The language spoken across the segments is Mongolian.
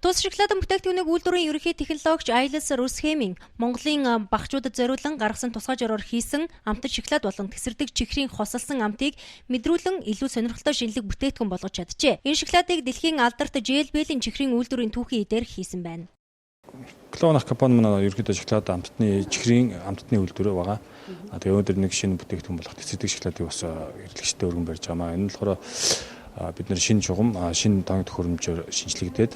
Тус шоколадын бүтээгдэхүүнийг үйлдвэрийн ерөнхий технологич Айлс Русхемийн Монголын багчуудад зориулан гаргасан тусгай жураар хийсэн амтд шоколад болон тэсэрдэг чихрийн хосолсон амтыг мэдрүүлэн илүү сонирхолтой шинэлэг бүтээгдэхүүн болгож чаджээ. Энэ шоколадыг дэлхийн алдарт JLB-ийн чихрийн үйлдвэрийн түүхийн эдээр хийсэн байна. Клоунах компани манай ерөнхийдөө шоколад амтны чихрийн амтны үйлдвэр байгаа. Тэгээ өнөөдөр нэг шинэ бүтээгдэхүүн болох тэсэрдэг шоколадыг бас эрхлэгчтэй өргөн барьж байгаа. Энэ нь болохоор бид нэр шинэ чугам, шинэ тоног төхөөрөмжөөр шинжилэгдээд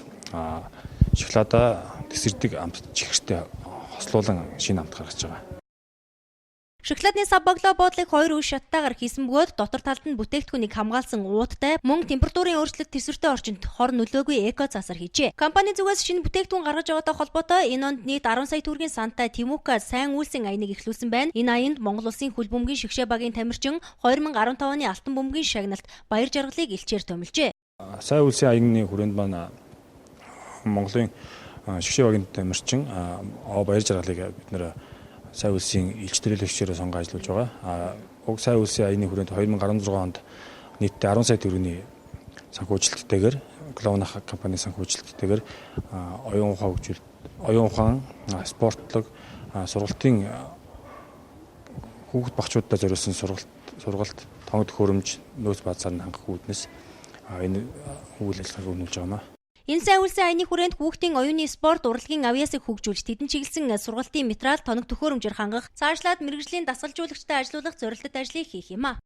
шоколадаа тэсэрдэг амт чихэртэй хослуулан шинэ амт гаргаж байгаа. Шоколадны сав баглаа буудлыг 2 үе шаттайгаар хийсэн бөгөөд дотор талд нь бүтээгдэхүүнийг хамгаалсан ууттай мөн температурын өөрчлөлт тэсвэртэй орчинд хор нөлөөгүй эко цаасаар хийжээ. Компани зүгээс шинэ бүтээгдэхүүн гаргаж байгаатай холбоотой энэ онд нийт 10 сая төгрөгийн сантай Тимука сайн үйлсийн аяныг эхлүүлсэн байна. Энэ аянд Монгол Улсын хөл бөмбөгийн шигшээ багийн тамирчин 2015 оны алтан бөмбөгийн шагналт баяр жаргалыг илчээр томилжээ. Сайн үйлсийн аягны хүрээнд маань Монголын шигшээ багийн тамирчин баяр жаргалыг бид нэр сайн үйлсийн илч төрөлөгчөөр сонгон ажиллаж байгаа. Уг сайн үйлсийн аяны хүрээнд 2016 онд нийтдээ 10 сая төгрөгийн санхүүжилттэйгээр Клоунах компани санхүүжилттэйгээр оюун ухаан, спортлог, сургалтын хүүхэд багчуудад зориулсан сургалт, тоног төхөөрөмж, нөөц баазаар хангах үүднээс энэ үйл ажиллагааг үнэлж байгаа юм. Энэ сайн үйлсийн аяны хүрээнд хүүхдийн оюуны спорт, урлагийн авьяасыг хөгжүүлж тэдэн чиглэсэн сургалтын материал, тоног төхөөрөмжөөр хангах, цаашлаад мэргэжлийн дасгалжуулагчтай ажиллуулах зорилттой ажлыг хийх юм а.